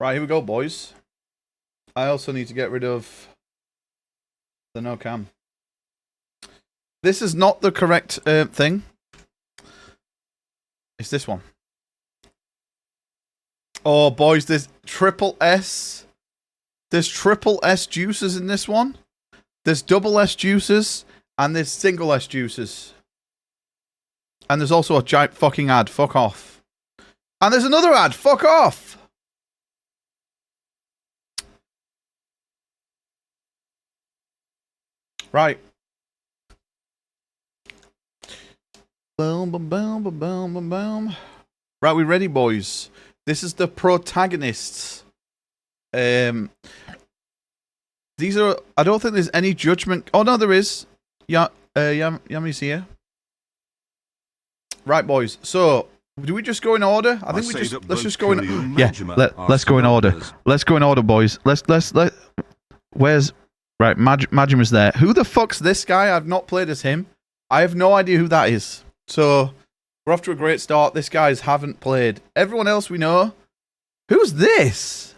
Right, here we go, boys. I also need to get rid of the no cam. This is not the correct thing. It's this one. Oh, boys, there's triple S. There's triple S juices in this one. There's double S juices. And there's single S juices. And there's also a giant fucking ad. Fuck off. And there's another ad. Fuck off. Right. Boom, boom, boom, boom, boom, boom, boom. Right, we ready, boys? This is the protagonists. These are. I don't think there's any judgment. Oh no, there is. Yeah. Yami's here. Right, boys. So, do we just go in order? I think we just let's just go in. Yeah. Let's go in order. Let's go in order, boys. Let's. Where's right? Majima's there. Who the fuck's this guy? I've not played as him. I have no idea who that is. So, we're off to a great start. This guy's haven't played. Everyone else we know. Who's this?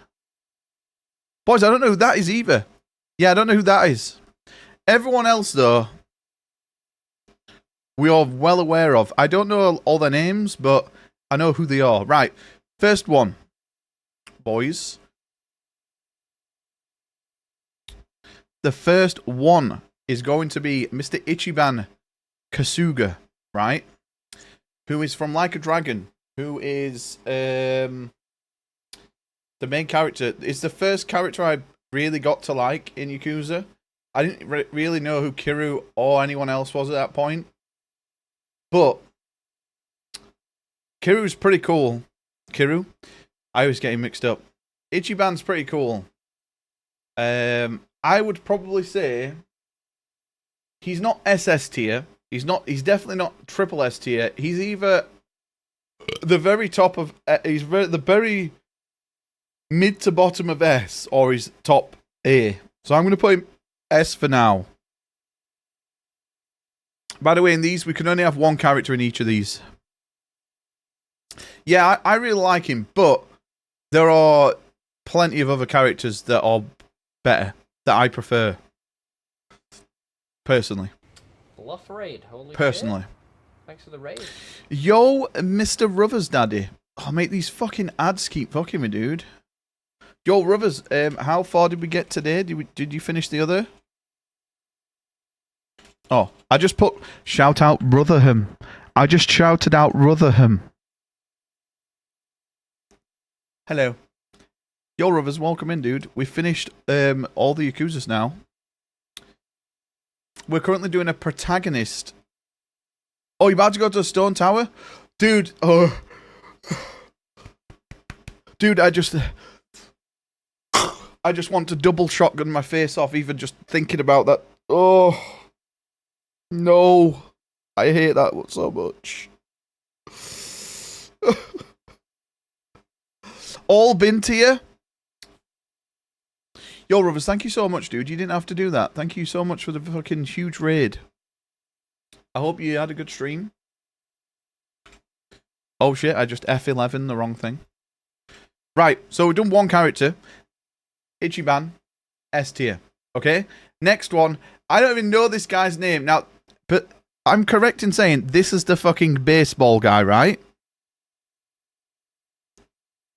Boys, I don't know who that is either. Yeah, I don't know who that is. Everyone else, though, we are well aware of. I don't know all their names, but I know who they are. Right, first one. Boys. The first one is going to be Mr. Ichiban Kasuga, right? Who is from Like a Dragon. Who is the main character. It's the first character I really got to like in Yakuza. I didn't really know who Kiryu or anyone else was at that point. But Kiryu's pretty cool. Kiryu? I always get him mixed up. Ichiban's pretty cool. I would probably say he's not SS tier. He's definitely not triple S tier. He's either the very top of the very mid to bottom of S, or he's top A. So I'm going to put him S for now. By the way, in these, we can only have one character in each of these. Yeah, I really like him, but there are plenty of other characters that are better, that I prefer. Personally. Bluff raid, holy Personally. shit. Thanks for the raid. Yo, Mr. Ruthers, daddy. Oh, mate, these fucking ads keep fucking me, dude. Yo, Ruthers, how far did we get today? Did you finish the other? Oh, I just put shout out Rotherham. I just shouted out Rotherham. Hello. Yo, Ruthers, welcome in, dude. We finished all the Yakuzas now. We're currently doing a protagonist. Oh, you about to go to the Stone Tower? Dude, oh. Dude, I just want to double shotgun my face off even just thinking about that. Oh. No. I hate that so much. All been to you? Yo, Rovers, thank you so much, dude. You didn't have to do that. Thank you so much for the fucking huge raid. I hope you had a good stream. Oh shit, I just F11 the wrong thing. Right, so we've done one character. Ichiban, S tier. Okay? Next one. I don't even know this guy's name. Now, but I'm correct in saying this is the fucking baseball guy, right?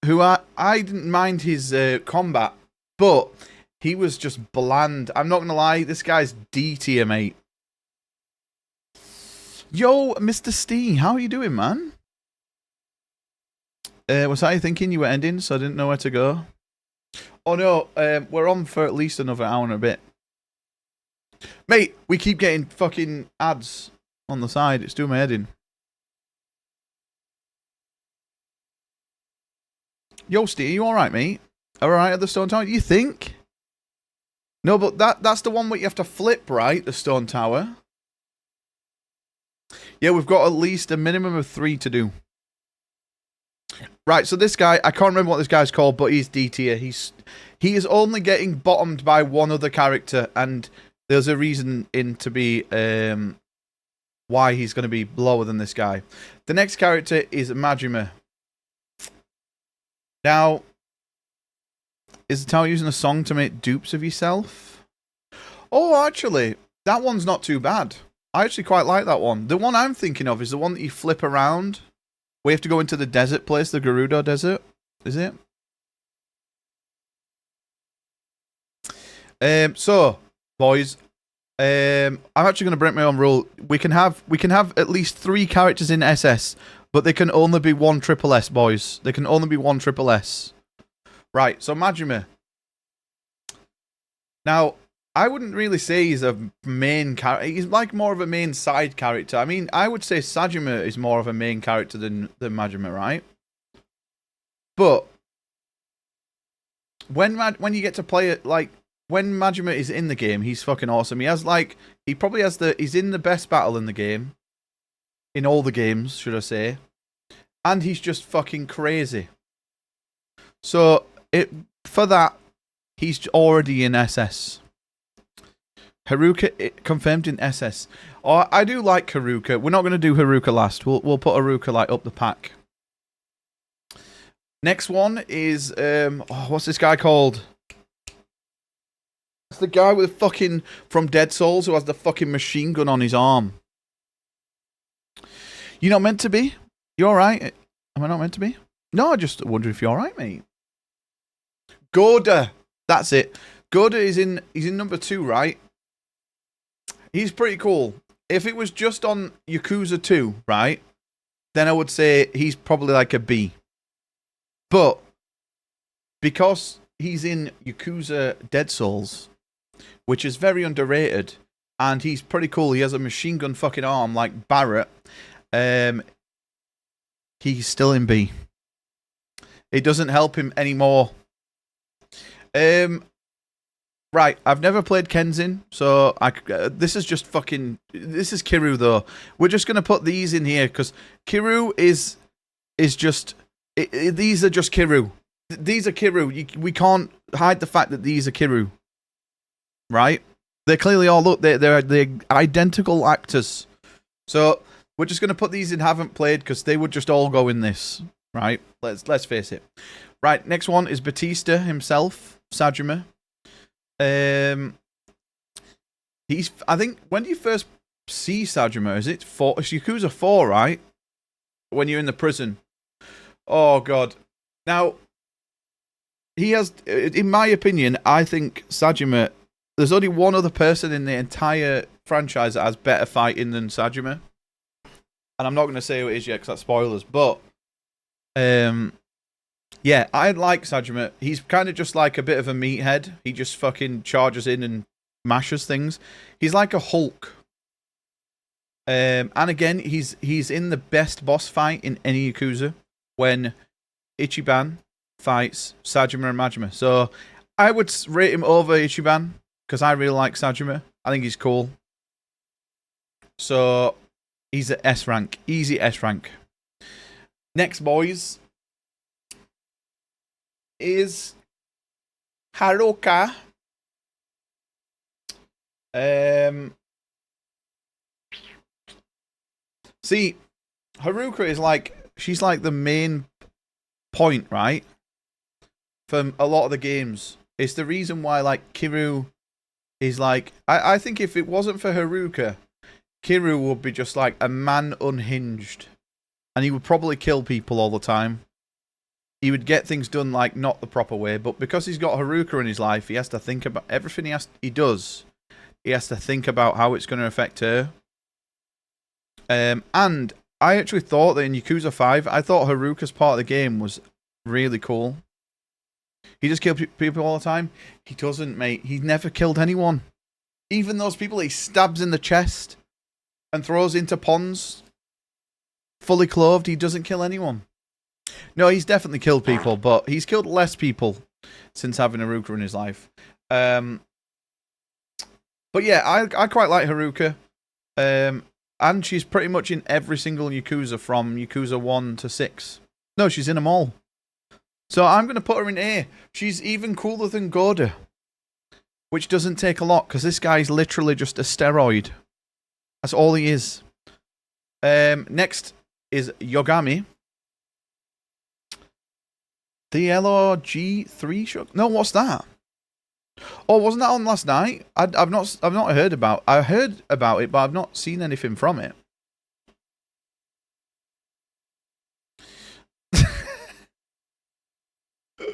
Who I didn't mind his combat, but he was just bland. I'm not gonna lie, this guy's D tier, mate. Yo, Mr. Stee, how are you doing, man? Was I thinking you were ending, so I didn't know where to go? Oh no, we're on for at least another hour and a bit. Mate, we keep getting fucking ads on the side. It's doing my head in. Yo, Steve, you alright, mate? Alright at the Stone Tower? You think? No, but that's the one where you have to flip, right? The Stone Tower. Yeah, we've got at least a minimum of 3 to do. Right, so this guy, I can't remember what this guy's called, but he's D tier. He is only getting bottomed by one other character, and there's a reason to be why he's going to be lower than this guy. The next character is Majima. Now, Is the tower using a song to make dupes of yourself? Oh, actually, that one's not too bad. I actually quite like that one. The one I'm thinking of is the one that you flip around. We have to go into the desert place, the Gerudo Desert. Is it? So, boys, I'm actually going to break my own rule. We can have at least 3 characters in SS, but they can only be 1 triple S, boys. They can only be 1 triple S. Right, so Majima. Now, I wouldn't really say he's a main character. He's like more of a main side character. I mean, I would say Sajima is more of a main character than Majima, right? But when you get to play it, like when Majima is in the game, he's fucking awesome. He's in the best battle in the game, in all the games, should I say? And he's just fucking crazy. So for that, he's already in SS. Haruka confirmed in SS. Oh, I do like Haruka. We're not going to do Haruka last. We'll put Haruka like up the pack. Next one is what's this guy called? It's the guy with fucking from Dead Souls who has the fucking machine gun on his arm. You're not meant to be? You alright? Am I not meant to be? No, I just wonder if you're alright, mate. Goda. That's it. Goda he's in number 2, right? He's pretty cool. If it was just on Yakuza 2, right? Then I would say he's probably like a B. But because he's in Yakuza Dead Souls, which is very underrated, and he's pretty cool. He has a machine gun fucking arm like Barrett. He's still in B. It doesn't help him anymore. Right, I've never played Kenzin, so this is just fucking... This is Kiryu, though. We're just going to put these in here, because Kiryu is just... these are just Kiryu. These are Kiryu. We can't hide the fact that these are Kiryu. Right? They clearly all look... They're identical actors. So, we're just going to put these in haven't played, because they would just all go in this. Right? Let's face it. Right, next one is Batista himself, Sajima. I think when you first see Sajima, it's Yakuza 4, right? When you're in the prison. Oh god. Now he has, in my opinion, I think Sajima, there's only one other person in the entire franchise that has better fighting than Sajima. And I'm not going to say who it is yet because that's spoilers, but yeah, I like Sajima. He's kind of just like a bit of a meathead. He just fucking charges in and mashes things. He's like a Hulk. And again, he's in the best boss fight in any Yakuza when Ichiban fights Sajima and Majima. So I would rate him over Ichiban because I really like Sajima. I think he's cool. So he's at S rank. Easy S rank. Next, boys, is Haruka. See, Haruka is like, she's like the main point, right? From a lot of the games. It's the reason why, like, Kiryu is like, I think if it wasn't for Haruka, Kiryu would be just like a man unhinged. And he would probably kill people all the time. He would get things done like not the proper way, but because he's got Haruka in his life, he has to think about everything he does. He has to think about how it's going to affect her. And I actually thought that in Yakuza 5, I thought Haruka's part of the game was really cool. He just kills people all the time. He doesn't, mate. He never killed anyone. Even those people he stabs in the chest and throws into ponds, fully clothed, he doesn't kill anyone. No, he's definitely killed people, but he's killed less people since having Haruka in his life. But yeah, I quite like Haruka. And she's pretty much in every single Yakuza from Yakuza 1 to 6. No, she's in them all. So I'm going to put her in A. She's even cooler than Goda, which doesn't take a lot, because this guy's literally just a steroid. That's all he is. Next is Yogami. The LRG3 show? No, what's that? Oh, wasn't that on last night? I've not heard about. I heard about it, but I've not seen anything from it.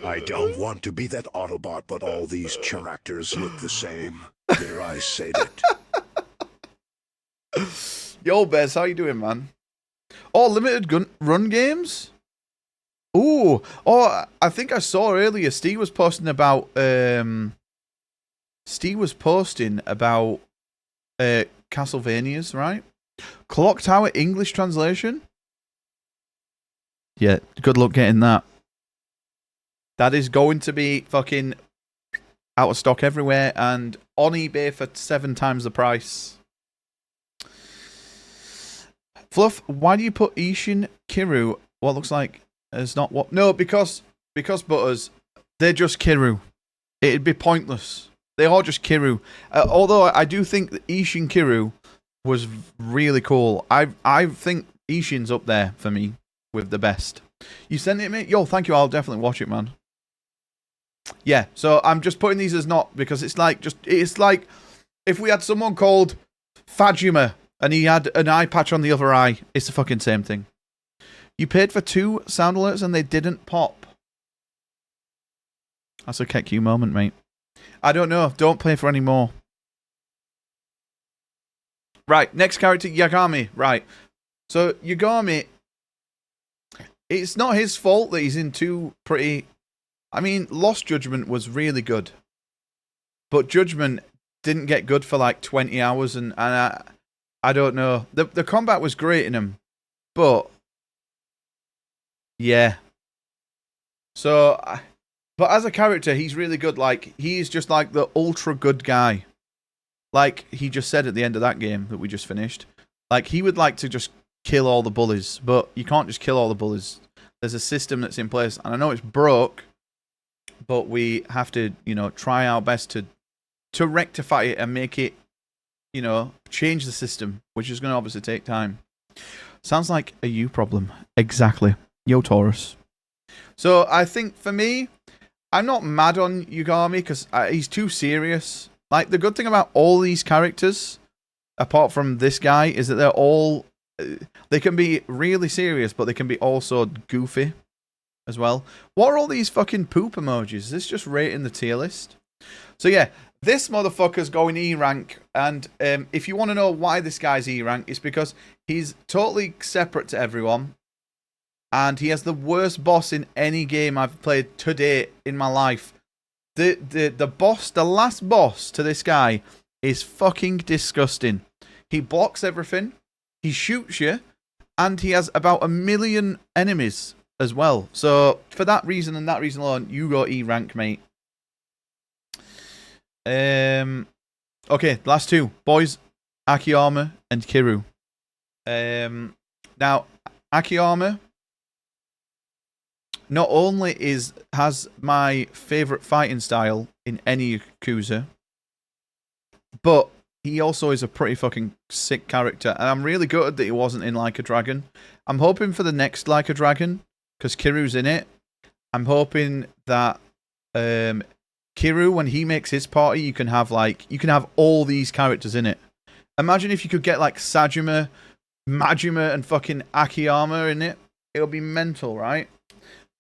I don't want to be that Autobot, but all these characters look the same. Dare I say it? Yo, Bez, how you doing, man? Oh, limited run games? Ooh. Oh, I think I saw earlier Steve was posting about Castlevanias, right? Clock Tower English translation? Yeah, good luck getting that. That is going to be fucking out of stock everywhere and on eBay for 7 times the price. Fluff, why do you put Ishin Kiru? What looks like is not what? No, because Butters, they're just Kiru. It'd be pointless. They are just Kiru. Although I do think that Ishin Kiru was really cool. I think Ishin's up there for me with the best. You sent it, mate? Yo, thank you. I'll definitely watch it, man. Yeah, so I'm just putting these as not because it's like if we had someone called Fajima and he had an eye patch on the other eye, it's the fucking same thing. You paid for 2 sound alerts and they didn't pop. That's a KQ moment, mate. I don't know. Don't play for any more. Right, next character, Yagami. Right. So, Yagami, it's not his fault that he's in 2 pretty... I mean, Lost Judgment was really good. But Judgment didn't get good for like 20 hours and I don't know. The combat was great in him. But... yeah. So... but as a character, he's really good. Like, he's just like the ultra good guy. Like he just said at the end of that game that we just finished. Like, he would like to just kill all the bullies. But you can't just kill all the bullies. There's a system that's in place. And I know it's broke. But we have to, you know, try our best to rectify it and make it, you know, change the system. Which is going to obviously take time. Sounds like a you problem. Exactly. Yo, Taurus. So, I think for me... I'm not mad on Yagami because he's too serious. Like, the good thing about all these characters, apart from this guy, is that they're all... they can be really serious, but they can be also goofy as well. What are all these fucking poop emojis? Is this just rating the tier list? So yeah, this motherfucker's going E rank, and if you want to know why this guy's E rank, it's because he's totally separate to everyone. And he has the worst boss in any game I've played to date in my life. The boss, the last boss to this guy is fucking disgusting. He blocks everything, he shoots you, and he has about 1 million enemies as well. So, for that reason and that reason alone, you got E rank, mate. Okay, last 2. Boys, Akiyama and Kiru. Now, Akiyama... not only has my favourite fighting style in any Yakuza, but he also is a pretty fucking sick character. And I'm really gutted that he wasn't in Like a Dragon. I'm hoping for the next Like a Dragon, because Kiru's in it. I'm hoping that Kiru, when he makes his party, you can have all these characters in it. Imagine if you could get like Sajima, Majima, and fucking Akiyama in it. It'll be mental, right?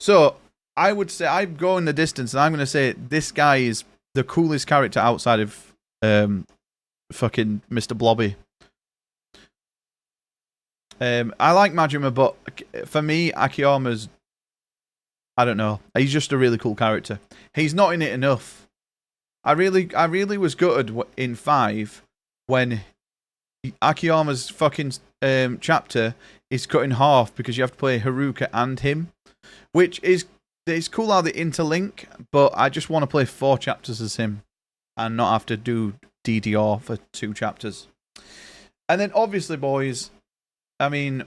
So, I would say, I'm going the distance, and I'm going to say this guy is the coolest character outside of fucking Mr. Blobby. I like Majima, but for me, Akiyama's... I don't know. He's just a really cool character. He's not in it enough. I really was gutted in 5 when Akiyama's fucking chapter is cut in half because you have to play Haruka and him. Which is, it's cool how they interlink, but I just want to play 4 chapters as him and not have to do DDR for 2 chapters. And then obviously, boys, I mean,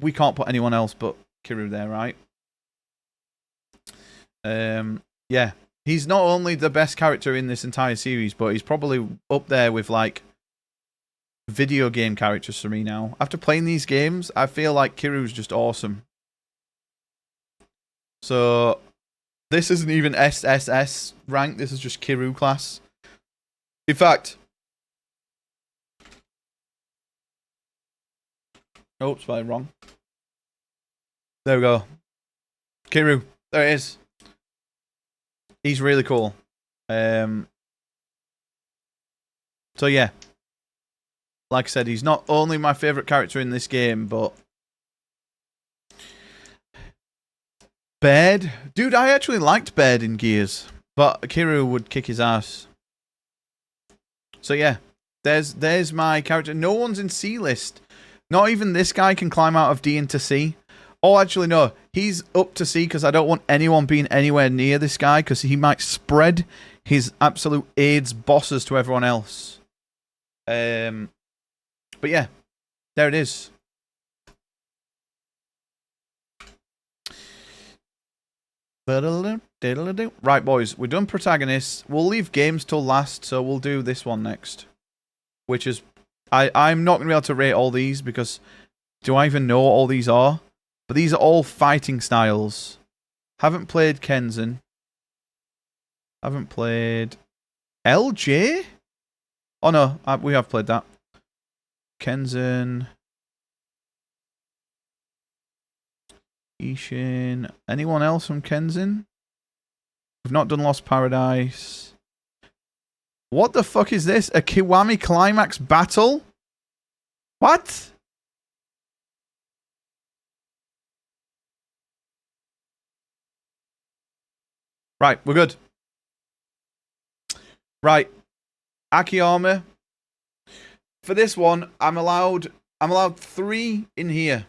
we can't put anyone else but Kiru there, right? Yeah, he's not only the best character in this entire series, but he's probably up there with like video game characters for me now. After playing these games, I feel like Kiru's just awesome. So, This isn't even SSS rank. This is just Kiryu class. In fact, oops, spelled wrong. There we go. Kiryu. There it is. He's really cool. So yeah. Like I said, he's not only my favourite character in this game, but Baird. Dude, I actually liked Baird in Gears, but Kiryu would kick his ass. So yeah, there's my character. No one's in C list. Not even this guy can climb out of D into C. Oh, actually, no. He's up to C because I don't want anyone being anywhere near this guy because he might spread his absolute AIDS bosses to everyone else. But yeah, there it is. Right, boys, we're done protagonists. We'll leave games till last, so we'll do this one next. Which is... I'm not going to be able to rate all these because... Do I even know what all these are? But these are all fighting styles. Haven't played Kenzen. Haven't played... LJ? Oh no, we have played that. Kenzen... Ishin. Anyone else from Kenzen? We've not done Lost Paradise. What the fuck is this? A Kiwami Climax battle? What? Right, we're good. Right. Akiyama. For this one, I'm allowed 3 in here.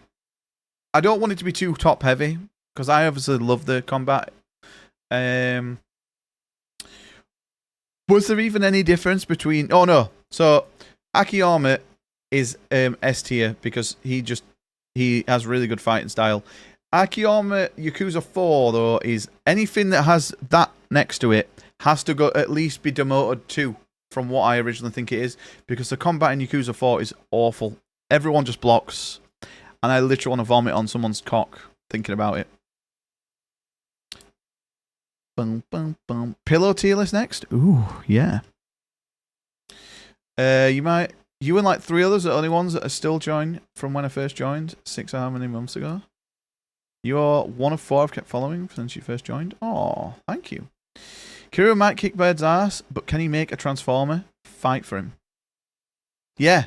I don't want it to be too top heavy because I obviously love the combat. Was there even any difference between... Oh no. So Akiyama is S tier because he has really good fighting style. Akiyama Yakuza 4 though is anything that has that next to it has to go at least be demoted 2 from what I originally think it is because the combat in Yakuza 4 is awful. Everyone just blocks. And I literally want to vomit on someone's cock thinking about it. Boom, boom, boom. Pillow tier list next? Ooh, yeah. You and like 3 others are the only ones that are still joined from when I first joined 6 or how many months ago. You're one of 4 I've kept following since you first joined. Oh, thank you. Kiryu might kick Bird's ass, but can he make a Transformer fight for him? Yeah.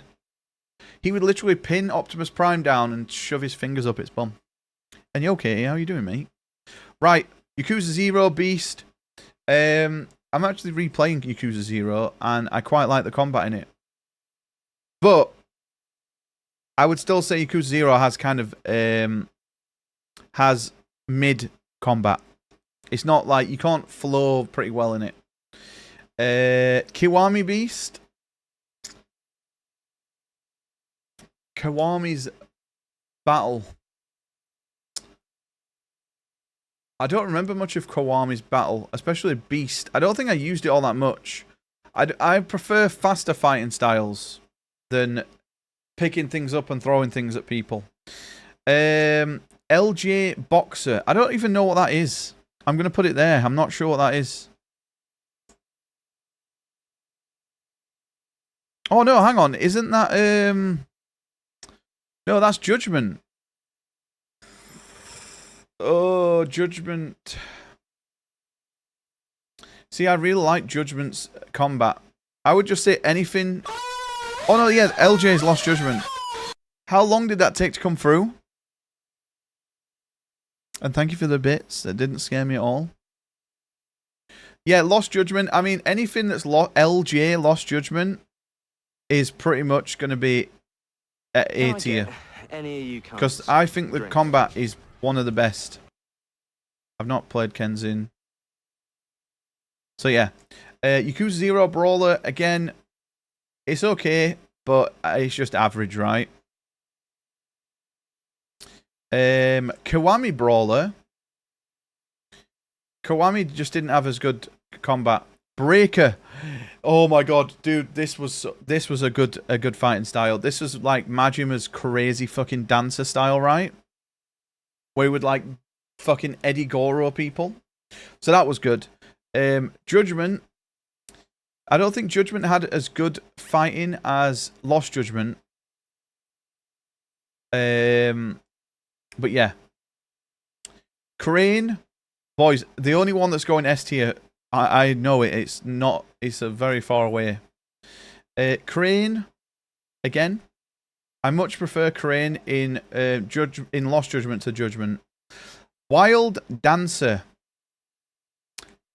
He would literally pin Optimus Prime down and shove his fingers up its bum. And you okay? How you doing, mate? Right, Yakuza 0 Beast. I'm actually replaying Yakuza 0, and I quite like the combat in it. But I would still say Yakuza 0 has kind of has mid combat. It's not like you can't flow pretty well in it. Kiwami Beast. Kiwami's battle. I don't remember much of Kiwami's battle, especially Beast. I don't think I used it all that much. I prefer faster fighting styles than picking things up and throwing things at people. LJ Boxer. I don't even know what that is. I'm going to put it there. I'm not sure what that is. Oh, no, hang on. Isn't that... No, that's Judgment. Oh, Judgment. See, I really like Judgment's combat. I would just say anything... Oh, no, yeah, LJ's Lost Judgment. How long did that take to come through? And thank you for the bits. That didn't scare me at all. Yeah, Lost Judgment. I mean, anything that's LJ Lost Judgment is pretty much going to be at A tier. Because I think the combat is one of the best. I've not played Kenzin. So yeah. Yakuza 0 Brawler, again, it's okay, but it's just average, right? Kiwami Brawler. Kiwami just didn't have as good combat. Breaker. Oh my god, dude, this was a good fighting style. This was like Majima's crazy fucking dancer style, right? Where he would like fucking Eddie Goro people. So that was good. Judgment. I don't think Judgment had as good fighting as Lost Judgment. But yeah. Crane. Boys, the only one that's going S tier. I know it. It's not. It's a very far away. Crane. Again. I much prefer Crane in Lost Judgment to Judgment. Wild Dancer.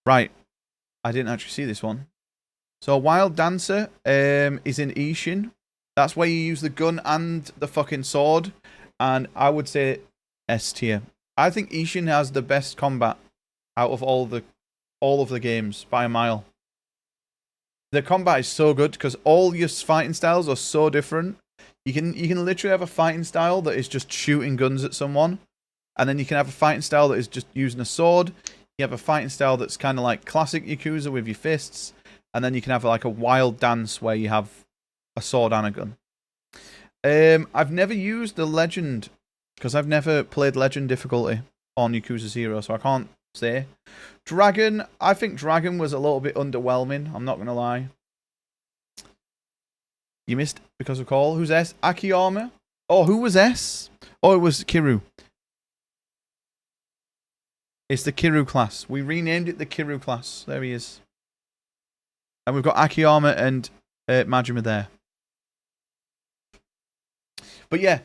Right. I didn't actually see this one. So Wild Dancer is in Ishin. That's where you use the gun and the fucking sword. And I would say S tier. I think Ishin has the best combat out of all of the games by a mile. The combat is so good because all your fighting styles are so different. You can literally have a fighting style that is just shooting guns at someone, and then you can have a fighting style that is just using a sword. You have a fighting style that's kind of like classic Yakuza with your fists, and then you can have like a wild dance where you have a sword and a gun. I've never used the Legend because I've never played Legend difficulty on Yakuza 0, so I can't say. Dragon, I think Dragon was a little bit underwhelming. I'm not gonna lie. You missed because of call. Who's S? Akiyama? Oh, who was S? Oh, it was Kiru. It's the Kiru class. We renamed it the Kiru class. There he is. And we've got Akiyama and Majima there. But yeah,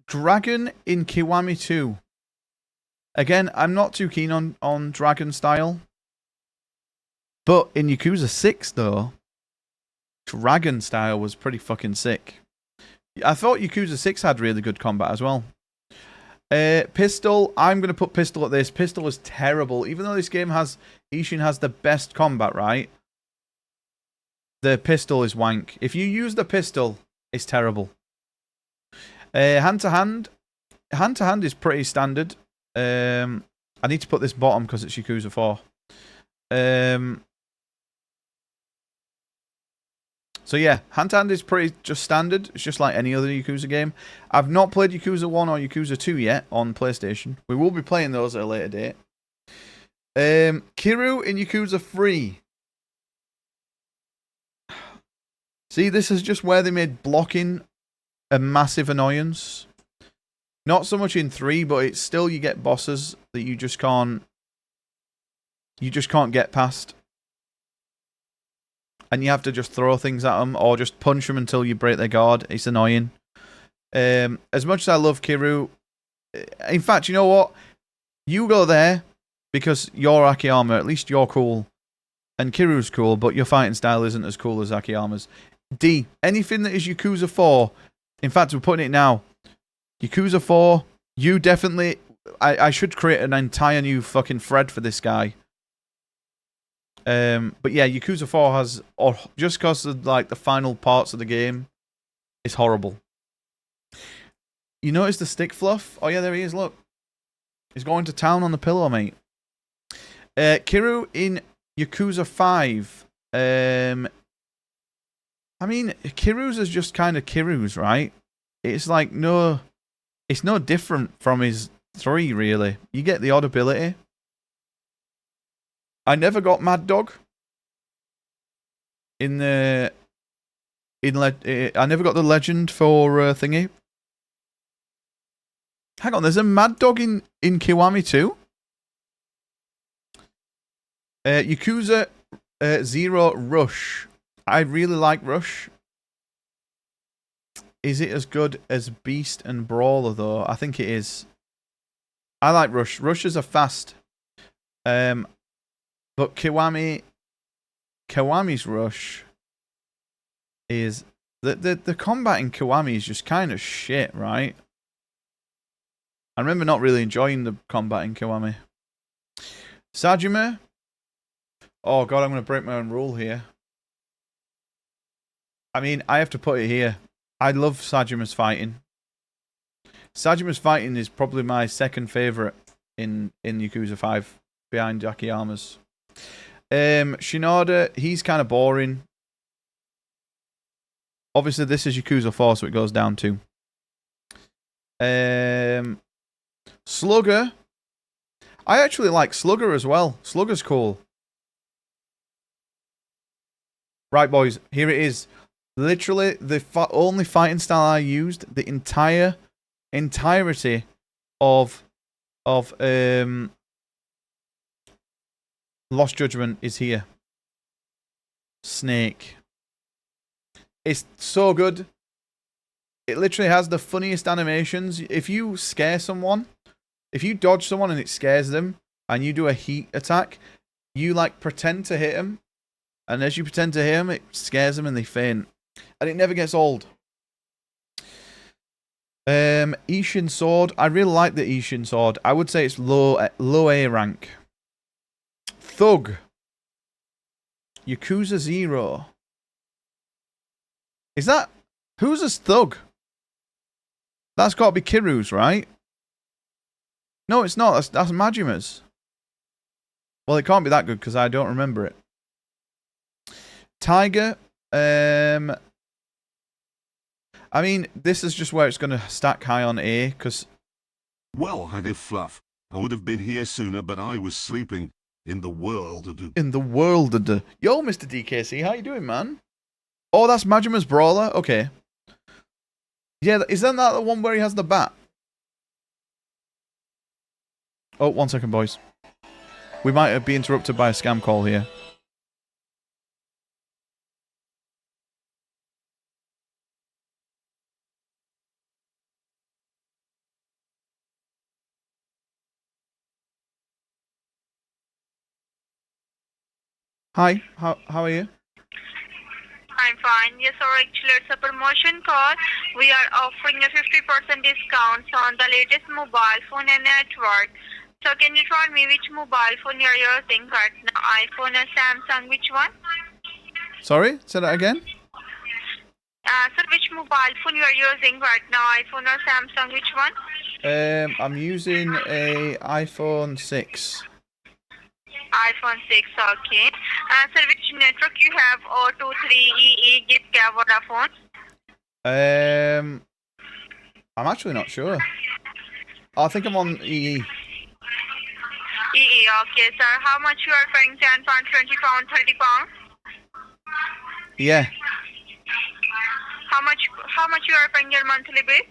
Dragon in Kiwami 2. Again, I'm not too keen on Dragon style. But in Yakuza 6, though, Dragon style was pretty fucking sick. I thought Yakuza 6 had really good combat as well. Pistol, I'm going to put Pistol at this. Pistol is terrible. Even though this game has, Ishin has the best combat, right? The pistol is wank. If you use the pistol, it's terrible. Hand to hand is pretty standard. I need to put this bottom because it's Yakuza 4. So yeah, hand to hand is pretty just standard. It's just like any other Yakuza game. I've not played Yakuza 1 or Yakuza 2 yet on PlayStation. We will be playing those at a later date. Kiru in Yakuza 3. See, this is just where they made blocking a massive annoyance. Not so much in 3, but it's still you get bosses that you just can't get past. And you have to just throw things at them or just punch them until you break their guard. It's annoying. As much as I love Kiru, in fact, you know what? You go there because you're Akiyama. At least you're cool. And Kiru's cool, but your fighting style isn't as cool as Akiyama's. D. Anything that is Yakuza 4. In fact, we're putting it now. Yakuza 4. You definitely... I should create an entire new fucking thread for this guy. But yeah, Yakuza 4 has... just because of like the final parts of the game, it's horrible. You notice the stick fluff? Oh yeah, there he is, look. He's going to town on the pillow, mate. Kiru in Yakuza 5. I mean, Kiru's is just kind of Kiru's, right? It's like no... It's no different from his 3, really. You get the odd ability. I never got Mad Dog. I never got the legend for thingy. Hang on, there's a Mad Dog in Kiwami too? Yakuza 0 Rush. I really like Rush. Is it as good as Beast and Brawler, though? I think it is. I like Rush. Rushes are fast. But Kiwami's Rush is... The combat in Kiwami is just kind of shit, right? I remember not really enjoying the combat in Kiwami. Sajime. Oh, God, I'm going to break my own rule here. I mean, I have to put it here. I love Sajima's fighting. Sajima's fighting is probably my second favourite in Yakuza 5, behind Akiyama's. Shinoda, he's kind of boring. Obviously, this is Yakuza 4, so it goes down 2. Slugger. I actually like Slugger as well. Slugger's cool. Right, boys. Here it is. Literally the only fighting style I used. The entirety of Lost Judgment is here. Snake. It's so good. It literally has the funniest animations. If you scare someone, if you dodge someone and it scares them, and you do a heat attack, you like pretend to hit them, and as you pretend to hit them, it scares them and they faint. And it never gets old. Ishin sword. I really like the Ishin sword. I would say it's low A rank. Thug. Yakuza 0. Is that... Who's this Thug? That's got to be Kiru's, right? No, it's not. That's Majima's. Well, it can't be that good because I don't remember it. Tiger. I mean, this is just where it's going to stack high on A because... Well, Haggy Fluff, I would have been here sooner, but I was sleeping in the world. In the world. Yo, Mr. DKC, how you doing, man? Oh, that's Majima's Brawler? Okay. Yeah, isn't that the one where he has the bat? Oh, 1 second, boys. We might be interrupted by a scam call here. Hi, how are you? I'm fine. Yes, sir. Actually, it's a promotion call. We are offering a 50% discount on the latest mobile phone and network. So can you tell me which mobile phone you're using right now? iPhone or Samsung? Which one? Sorry, say that again? Sir, which mobile phone you are using right now? iPhone or Samsung? Which one? I'm using a iPhone 6. iPhone 6, okay. Sir, which network you have? 023, EE, GIP, Vodafone? I'm actually not sure. I think I'm on EE. EE, okay, sir. How much you are paying? 10 pound, 20 pound, 30 pound? Yeah. How much you are paying your monthly bill?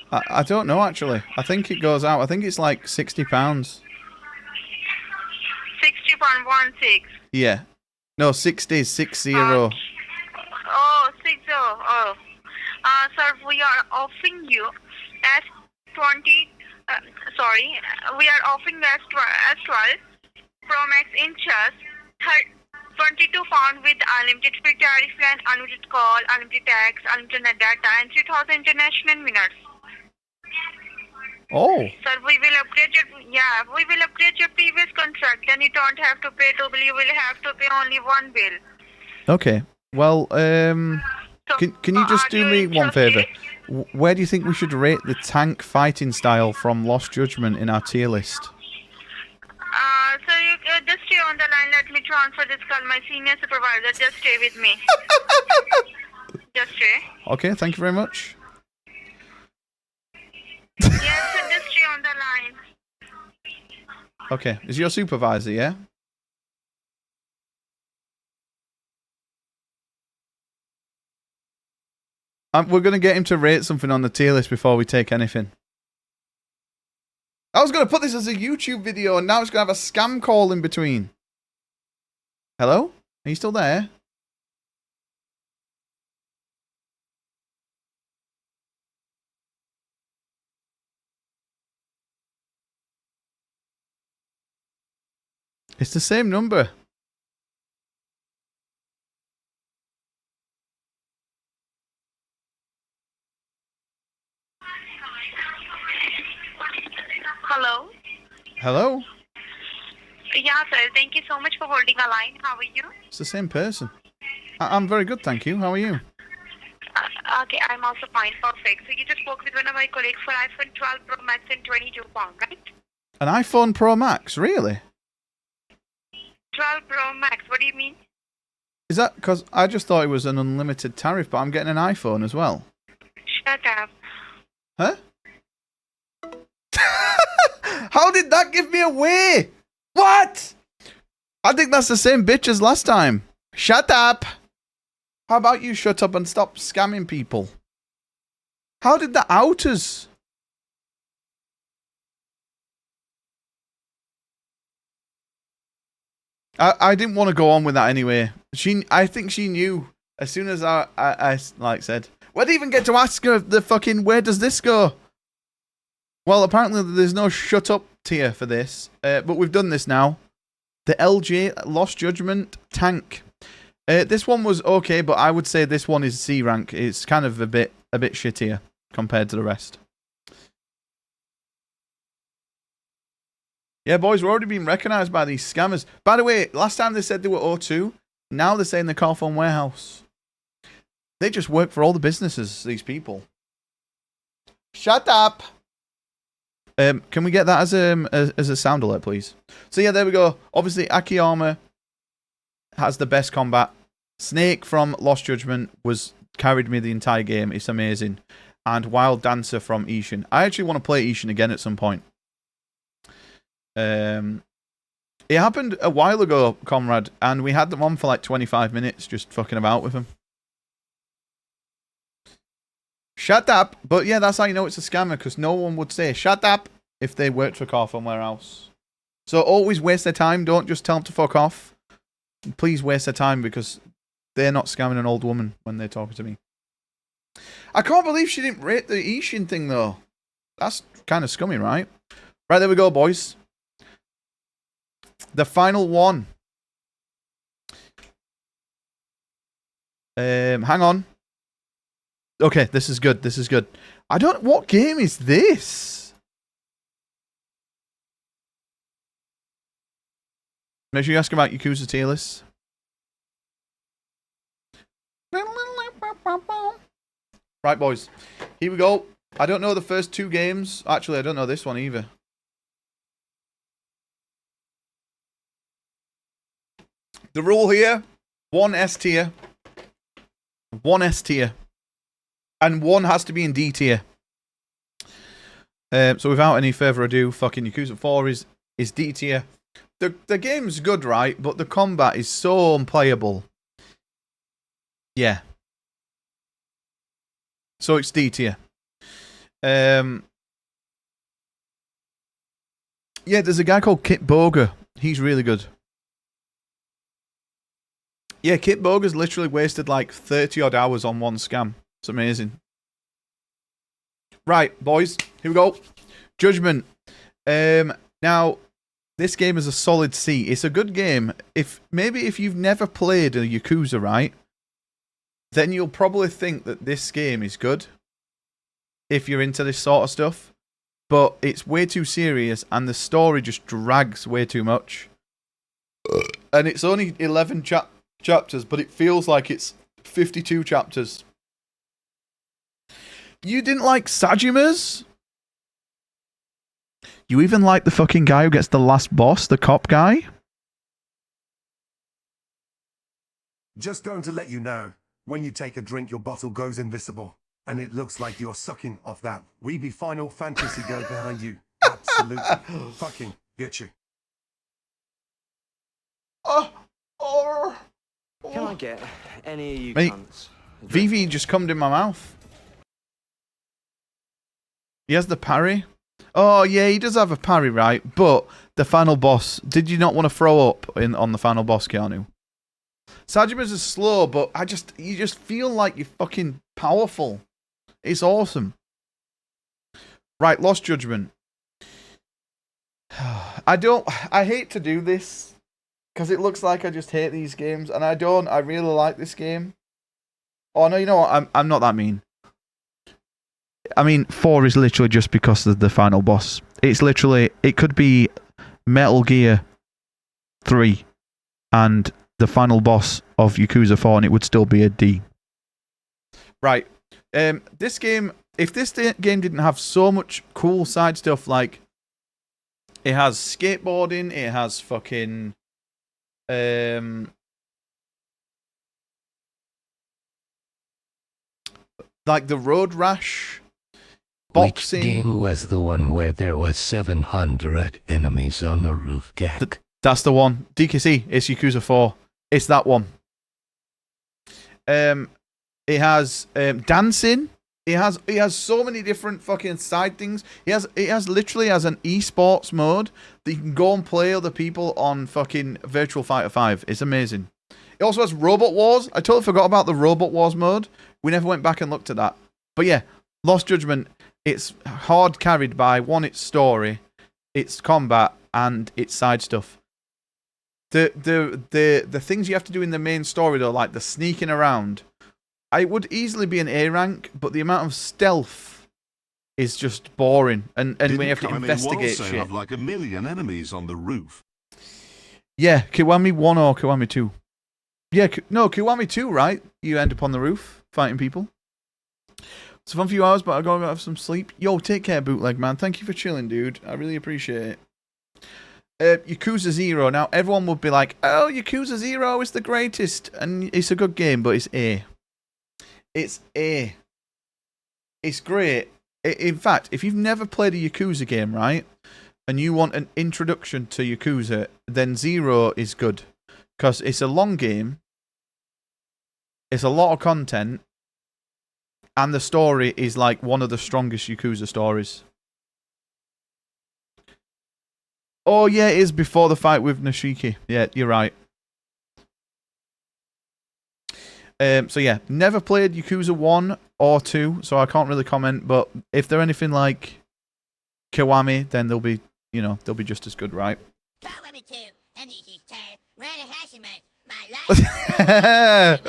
I don't know actually. I think it goes out. I think it's like £60. 60 pound, 16. Yeah. No, 60, 60. Oh, 60. Oh. Sir, we are offering you S20. We are offering S12 Pro Max inches, 22 pound with unlimited free tariff plan, unlimited call, unlimited text, unlimited data, and 3,000 international minutes. Oh. Sir, we will upgrade your previous contract. Then you don't have to pay double. You will have to pay only one bill. Okay. Well, So, can you just do me one favour? interested? Where do you think we should rate the tank fighting style from Lost Judgment in our tier list? Sir, you just stay on the line. Let me transfer this call. My senior supervisor, just stay with me. Just stay. Okay, thank you very much. Yes, sir, just stay on the line. Okay, is your supervisor, yeah? We're going to get him to rate something on the tier list before we take anything. I was going to put this as a YouTube video and now it's going to have a scam call in between. Hello? Are you still there? It's the same number. Hello? Hello? Yeah, sir. Thank you so much for holding a line. How are you? It's the same person. I'm very good, thank you. How are you? Okay, I'm also fine. Perfect. So you just spoke with one of my colleagues for iPhone 12 Pro Max and 22 pound, right? An iPhone Pro Max, really? 12 Pro Max. What do you mean? Is that because I just thought it was an unlimited tariff, but I'm getting an iPhone as well? Shut up. Huh? How did that give me away? What? I think that's the same bitch as last time. Shut up. How about you shut up and stop scamming people? How did the outers? I didn't want to go on with that anyway. I think she knew as soon as I like said. We didn't even get to ask her the fucking where does this go? Well, apparently there's no shut up tier for this, but we've done this now. The LJ Lost Judgment tank. This one was okay, but I would say this one is C rank. It's kind of a bit shittier compared to the rest. Yeah, boys, we're already being recognised by these scammers. By the way, last time they said they were O2. Now they're saying they're Carphone Warehouse. They just work for all the businesses, these people. Shut up! Can we get that as a sound alert, please? So yeah, there we go. Obviously, Akiyama has the best combat. Snake from Lost Judgment carried me the entire game. It's amazing. And Wild Dancer from Ishin. I actually want to play Ishin again at some point. It happened a while ago, comrade, and we had them on for like 25 minutes just fucking about with them. Shut up! But yeah, that's how you know it's a scammer, because no one would say shut up if they worked for Carphone Warehouse. So always waste their time. Don't just tell them to fuck off. Please waste their time, because they're not scamming an old woman when they're talking to me. I can't believe she didn't rate the Ishin thing, though. That's kind of scummy, right? Right, there we go, boys. The final one. Hang on. Okay, this is good. This is good. What game is this? Make sure you ask about Yakuza tier list. Right, boys. Here we go. I don't know the first two games. Actually, I don't know this one either. The rule here, 1 S tier, 1 S tier, and 1 has to be in D tier. So without any further ado, fucking Yakuza 4 is D tier. The game's good, right? But the combat is so unplayable. Yeah. So it's D tier. Yeah, there's a guy called Kit Boga. He's really good. Yeah, Kit Boga's literally wasted like 30 odd hours on one scam. It's amazing. Right, boys, here we go. Judgment. Now, this game is a solid C. It's a good game. Maybe if you've never played a Yakuza, right, then you'll probably think that this game is good. If you're into this sort of stuff. But it's way too serious, and the story just drags way too much. And it's only 11 chapters, but it feels like it's 52 chapters. You didn't like Sajima's? You even like the fucking guy who gets the last boss, the cop guy? Just going to let you know, when you take a drink, your bottle goes invisible. And it looks like you're sucking off that weeby Final Fantasy girl behind you. Absolutely. Fucking get you. Can I get any of you Mate, cunts? Vivi just come in my mouth. He has the parry. Oh, yeah, he does have a parry, right? But the final boss, did you not want to throw up on the final boss, Keanu? Sajima's is slow, but you just feel like you're fucking powerful. It's awesome. Right, Lost Judgment. I hate to do this, because it looks like I just hate these games, and I don't. I really like this game. Oh, no, you know what? I'm not that mean. I mean, 4 is literally just because of the final boss. It's literally, it could be Metal Gear 3 and the final boss of Yakuza 4, and it would still be a D. Right. This game, if this game didn't have so much cool side stuff, like, it has skateboarding, it has fucking, like the road rash boxing. Which game was the one where there was 700 enemies on the roof deck? That's the one. DKC. It's Yakuza 4. It's that one. It has dancing. It has so many different fucking side things. It literally has an esports mode that you can go and play other people on fucking Virtual Fighter 5. It's amazing. It also has Robot Wars. I totally forgot about the Robot Wars mode. We never went back and looked at that. But yeah, Lost Judgment, it's hard carried by, one, its story, its combat, and its side stuff. The things you have to do in the main story, though, like the sneaking around, it would easily be an A rank, but the amount of stealth is just boring. And we have to investigate shit. Have like 1 million enemies on the roof. Yeah, Kiwami 1 or Kiwami 2. Yeah, no, Kiwami 2, right? You end up on the roof fighting people. It's a fun few hours, but I gotta have some sleep. Yo, take care, Bootleg Man. Thank you for chilling, dude. I really appreciate it. Yakuza 0. Now, everyone would be like, oh, Yakuza 0 is the greatest. And it's a good game, but it's A. It's A. It's great. In fact, if you've never played a Yakuza game, right, and you want an introduction to Yakuza, then 0 is good. Because it's a long game, it's a lot of content, and the story is like one of the strongest Yakuza stories. Oh yeah, it is before the fight with Nishiki. Yeah, you're right. So yeah, never played Yakuza 1 or 2, so I can't really comment, but if they're anything like Kiwami, then they'll be, they'll be just as good, right? Kiwami 2, and his turn. My life.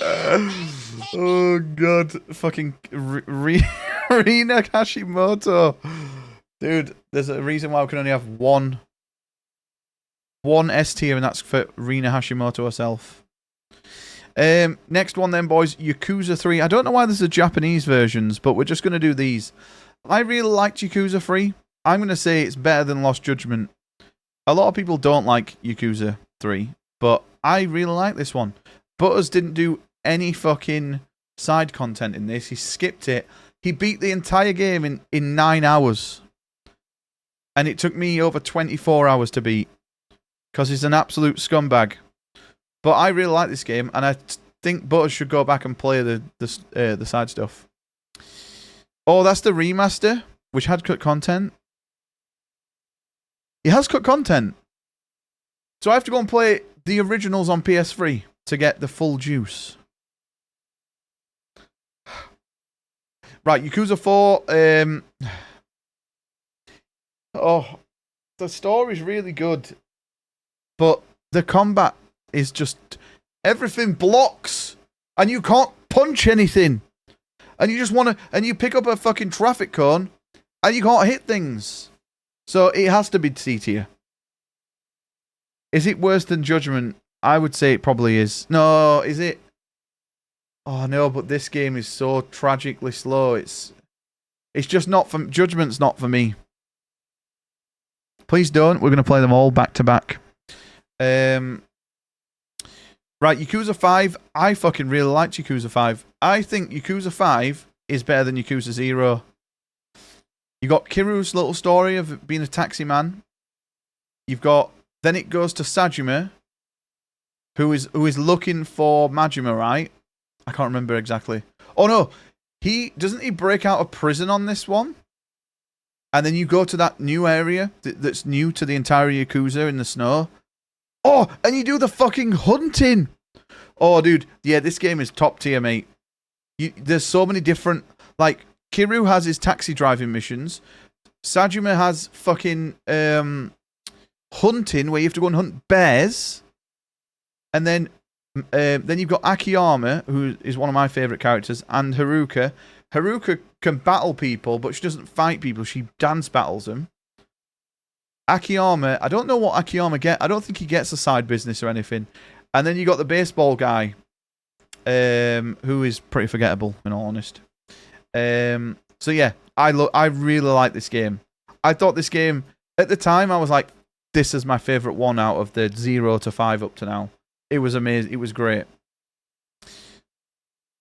Oh god, fucking Rina Hashimoto. Dude, there's a reason why we can only have one S tier, and that's for Rina Hashimoto herself. Next one then, boys, Yakuza 3. I don't know why there's a Japanese versions, but we're just going to do these. I really liked Yakuza 3. I'm going to say it's better than Lost Judgment. A lot of people don't like Yakuza 3, but I really like this one. Butters didn't do any fucking side content in this. He skipped it. He beat the entire game in 9 hours. And it took me over 24 hours to beat. Because he's an absolute scumbag. But I really like this game, and I think Butters should go back and play the side stuff. Oh, that's the remaster, which had cut content. It has cut content. So I have to go and play the originals on PS3 to get the full juice. Right, Yakuza 4. Oh, the story's really good. But the combat is just... everything blocks. And you can't punch anything. And you just want to... and you pick up a fucking traffic cone. And you can't hit things. So it has to be C tier. Is it worse than Judgment? I would say it probably is. No, is it? Oh no, but this game is so tragically slow. It's just not for... Judgment's not for me. Please don't. We're going to play them all back to back. Right, Yakuza 5. I fucking really liked Yakuza 5. I think Yakuza 5 is better than Yakuza 0. You got Kiru's little story of being a taxi man. You've got... then it goes to Sajima, who is looking for Majima, right? I can't remember exactly. Oh no, doesn't he break out of prison on this one? And then you go to that new area that's new to the entire Yakuza in the snow. Oh, and you do the fucking hunting. Oh, dude, yeah, this game is top tier, mate. There's so many different, like, Kiru has his taxi driving missions. Sajima has fucking hunting, where you have to go and hunt bears. And then you've got Akiyama, who is one of my favourite characters, and Haruka. Haruka can battle people, but she doesn't fight people. She dance battles them. Akiyama, I don't know what Akiyama gets. I don't think he gets a side business or anything. And then you got the baseball guy, who is pretty forgettable, in all honesty. So yeah, I really like this game. I thought this game, at the time, I was like, this is my favourite one out of the 0 to 5 up to now. It was amazing. It was great.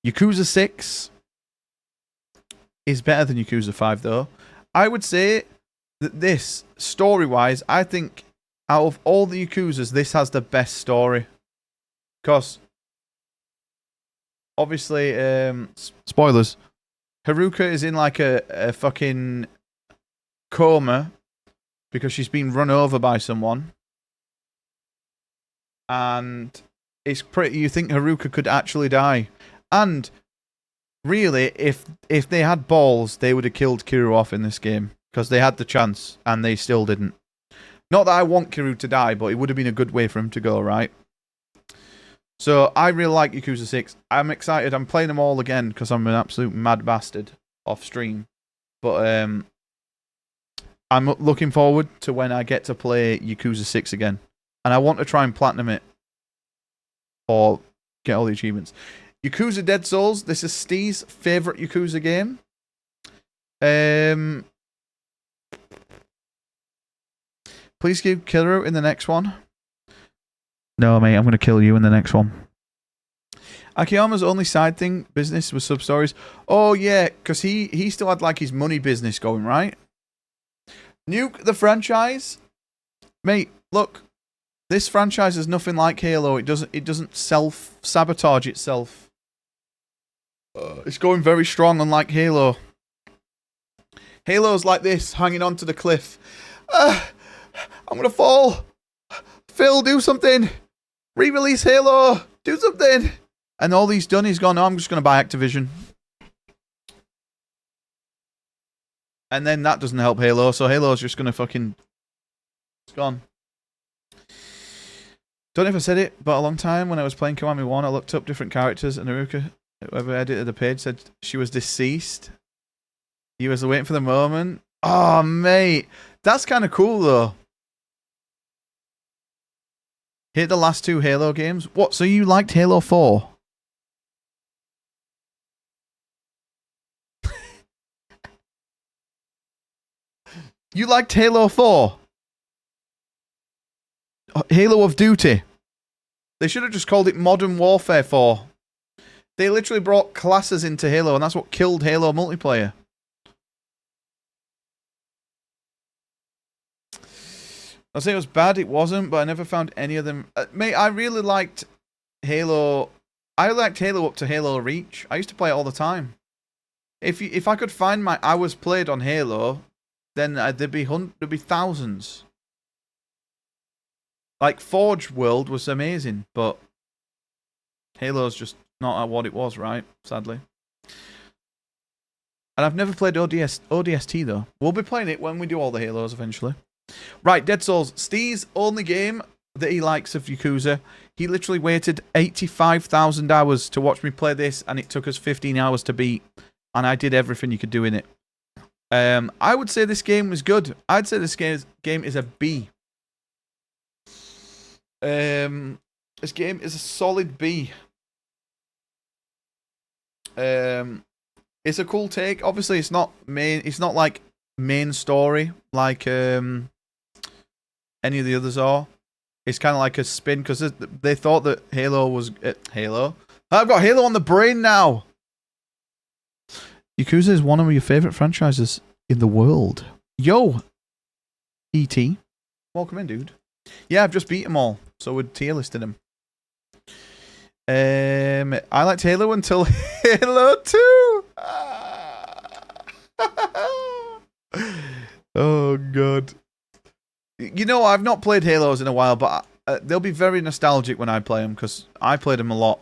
Yakuza 6 is better than Yakuza 5, though. I would say that this, story-wise, I think out of all the Yakuzas, this has the best story. Because, obviously, spoilers, Haruka is in like a fucking coma because she's been run over by someone. And it's pretty, you think Haruka could actually die. And really, if they had balls, they would have killed Kiryu off in this game. Because they had the chance, and they still didn't. Not that I want Kiryu to die, but it would have been a good way for him to go, right? So, I really like Yakuza 6. I'm excited. I'm playing them all again, because I'm an absolute mad bastard off stream. But, I'm looking forward to when I get to play Yakuza 6 again. And I want to try and platinum it. Or get all the achievements. Yakuza Dead Souls. This is Steve's favourite Yakuza game. Please kill Killer in the next one. No, mate, I'm going to kill you in the next one. Akiyama's only side thing, business, was sub-stories. Oh, yeah, because he still had, like, his money business going, right? Nuke the franchise? Mate, look. This franchise is nothing like Halo. It doesn't self-sabotage itself. It's going very strong, unlike Halo. Halo's like this, hanging onto the cliff. I'm gonna fall. Phil, do something. Re-release Halo. Do something. And all he's done, he's gone, oh, I'm just gonna buy Activision. And then that doesn't help Halo, so Halo's just gonna fucking... It's gone. Don't know if I said it, but a long time when I was playing Kiwami 1, I looked up different characters, and Haruka, whoever edited the page, said she was deceased. He was waiting for the moment. Oh, mate. That's kind of cool, though. Hit the last 2 Halo games. What, so you liked Halo 4? You liked Halo 4? Halo of Duty. They should have just called it Modern Warfare 4. They literally brought classes into Halo, and that's what killed Halo multiplayer. I'll say it was bad, it wasn't, but I never found any of them. Mate, I really liked Halo. I liked Halo up to Halo Reach. I used to play it all the time. If I could find my hours played on Halo, then there'd be thousands. Like, Forge World was amazing, but Halo's just not what it was, right? Sadly. And I've never played ODST, though. We'll be playing it when we do all the Halos eventually. Right, Dead Souls. Steve's only game that he likes of Yakuza. He literally waited 85,000 hours to watch me play this, and it took us 15 hours to beat. And I did everything you could do in it. I would say this game was good. I'd say this game is a B. This game is a solid B. It's a cool take. Obviously, it's not main. It's not like main story like any of the others are. It's kind of like a spin because they thought that Halo was Halo. I've got Halo on the brain now. Yakuza is one of your favorite franchises in the world. Yo, E.T. Welcome in, dude. Yeah, I've just beat them all. So we're tier listing them. I liked Halo until Halo 2. Oh, God. You know, I've not played Halos in a while, but they'll be very nostalgic when I play them, because I played them a lot.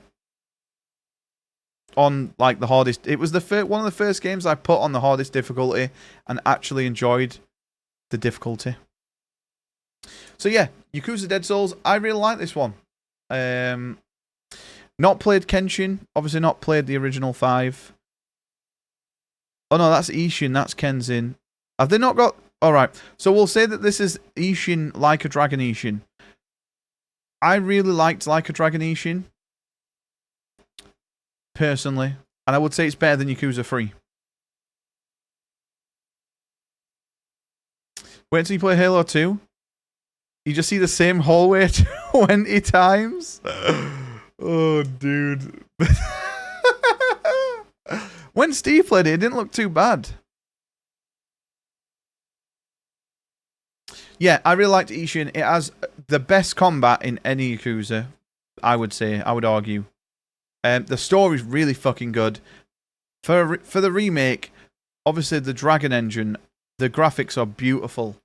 On, like, the hardest... It was one of the first games I put on the hardest difficulty and actually enjoyed the difficulty. So, yeah, Yakuza Dead Souls. I really like this one. Not played Kenshin. Obviously not played the original 5. Oh, no, that's Ishin. That's Kenzin. Have they not got... Alright, so we'll say that this is Ishin, Like a Dragon Ishin. I really liked Like a Dragon Ishin. Personally. And I would say it's better than Yakuza 3. Wait until you play Halo 2. You just see the same hallway 20 times. Oh, dude. When Steve played it, it didn't look too bad. Yeah, I really liked Ishin. It has the best combat in any Yakuza, I would say. I would argue. The story's really fucking good. For the remake, obviously the Dragon Engine, the graphics are beautiful.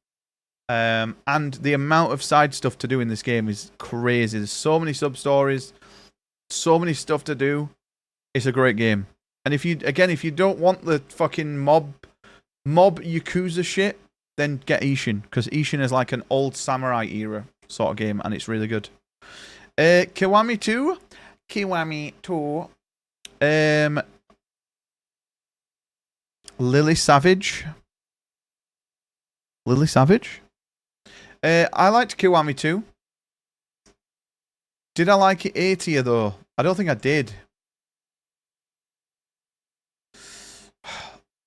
And the amount of side stuff to do in this game is crazy. There's so many sub-stories, so many stuff to do. It's a great game. And if you don't want the fucking mob Yakuza shit, then get Ishin, because Ishin is like an old samurai era sort of game, and it's really good. Kiwami 2. Lily Savage. I liked Kiwami 2. Did I like it A tier though? I don't think I did.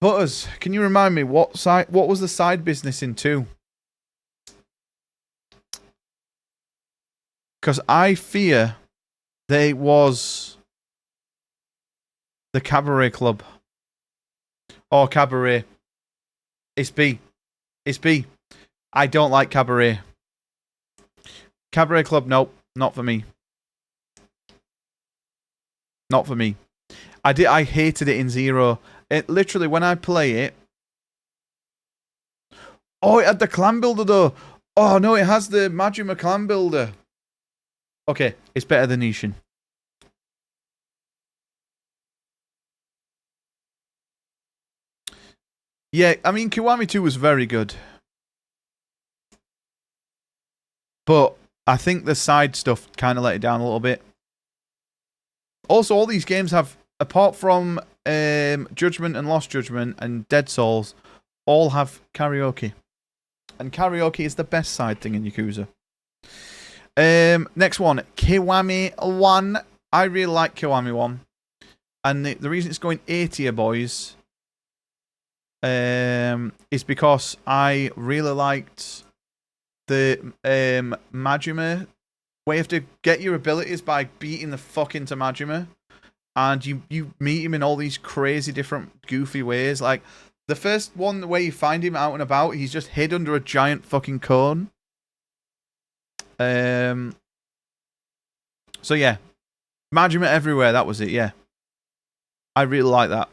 Butters, can you remind me what was the side business in 2? Because I fear there was the Cabaret Club. Or Cabaret. It's B. I don't like Cabaret. Cabaret Club, nope. Not for me. Not for me. I hated it in 0. It literally, when I play it... Oh, it had the clan builder though. Oh no, it has the Majima clan builder. Okay, it's better than Ishin. Yeah, I mean, Kiwami 2 was very good. But I think the side stuff kind of let it down a little bit. Also, all these games have, apart from Judgment and Lost Judgment and Dead Souls, all have karaoke. And karaoke is the best side thing in Yakuza. Next one, Kiwami 1. I really like Kiwami 1. And the reason it's going A tier, boys, is because I really liked the Majima, where you have to get your abilities by beating the fuck into Majima. And you meet him in all these crazy different goofy ways. Like, the first one, the way you find him out and about, he's just hid under a giant fucking cone. So yeah. Majima everywhere, that was it, yeah. I really like that.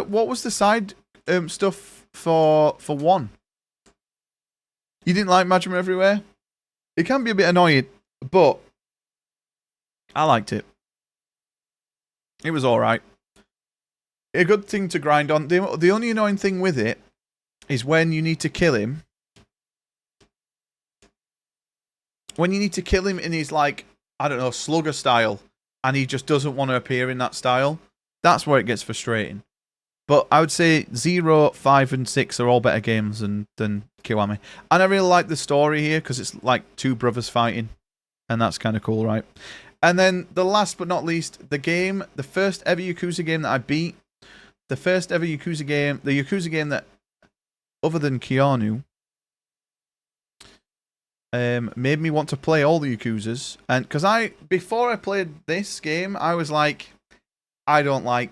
What was the side stuff for 1? You didn't like Majima everywhere? It can be a bit annoying, but I liked it. It was alright. A good thing to grind on. The only annoying thing with it is when you need to kill him. When you need to kill him in his, like, I don't know, slugger style, and he just doesn't want to appear in that style, that's where it gets frustrating. But I would say 0, 5, and 6 are all better games than Kiwami. And I really like the story here, because it's like 2 brothers fighting. And that's kind of cool, right? And then the last but not least, the first ever Yakuza game that I beat. The first ever Yakuza game, the Yakuza game that, other than Keanu, made me want to play all the Yakuzas. And because before I played this game, I was like, I don't like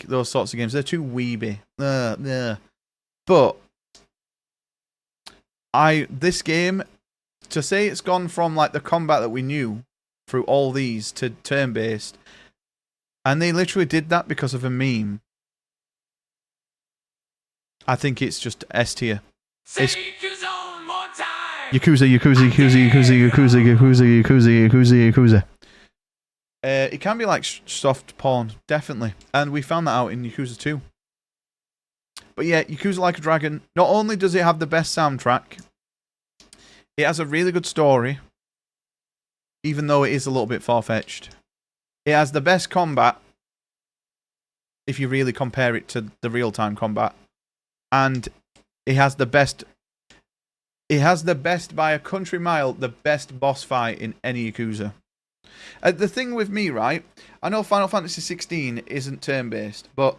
those sorts of games. They're too weeby. But this game, to say it's gone from like the combat that we knew through all these to turn-based, and they literally did that because of a meme. I think it's just S tier. It's Yakuza. It can be like soft porn, definitely. And we found that out in Yakuza 2. But yeah, Yakuza Like a Dragon, not only does it have the best soundtrack, it has a really good story, even though it is a little bit far-fetched. It has the best combat, if you really compare it to the real-time combat. And it has the best by a country mile, the best boss fight in any Yakuza. The thing with me, right, I know Final Fantasy 16 isn't turn-based, but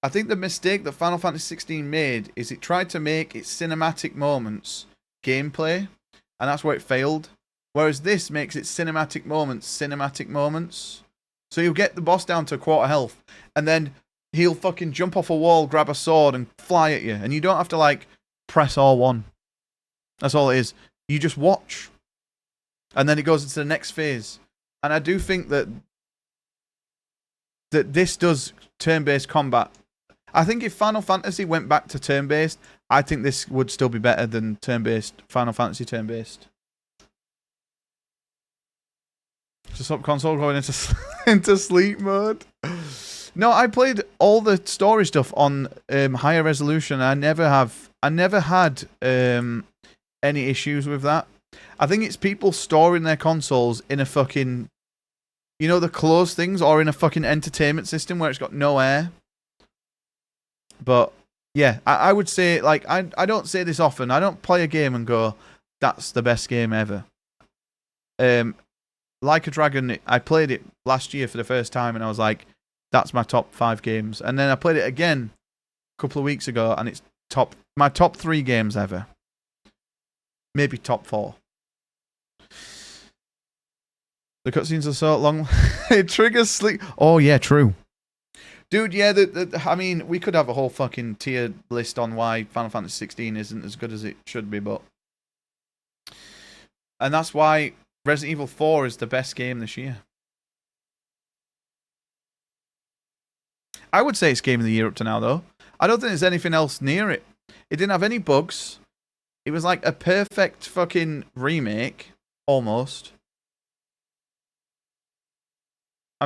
I think the mistake that Final Fantasy 16 made is it tried to make its cinematic moments gameplay, and that's where it failed. Whereas this makes its cinematic moments. So you'll get the boss down to a quarter health, and then he'll fucking jump off a wall, grab a sword, and fly at you, and you don't have to, like, press R1. That's all it is. You just watch. And then it goes into the next phase. And I do think that this does turn-based combat. I think if Final Fantasy went back to turn-based, I think this would still be better than turn-based, Final Fantasy turn-based. Just stop console going into sleep mode. No, I played all the story stuff on higher resolution. I never had any issues with that. I think it's people storing their consoles in a fucking, you know, the closed things, or in a fucking entertainment system where it's got no air. But yeah, I would say, like, I don't say this often. I don't play a game and go, that's the best game ever. Like a Dragon, I played it last year for the first time, and I was like, that's my top 5 games. And then I played it again a couple of weeks ago, and it's my top 3 games ever. Maybe top 4. The cutscenes are so long, it triggers sleep. Oh yeah, true. Dude, yeah, I mean, we could have a whole fucking tier list on why Final Fantasy 16 isn't as good as it should be, but... And that's why Resident Evil 4 is the best game this year. I would say it's Game of the Year up to now, though. I don't think there's anything else near it. It didn't have any bugs. It was like a perfect fucking remake, almost.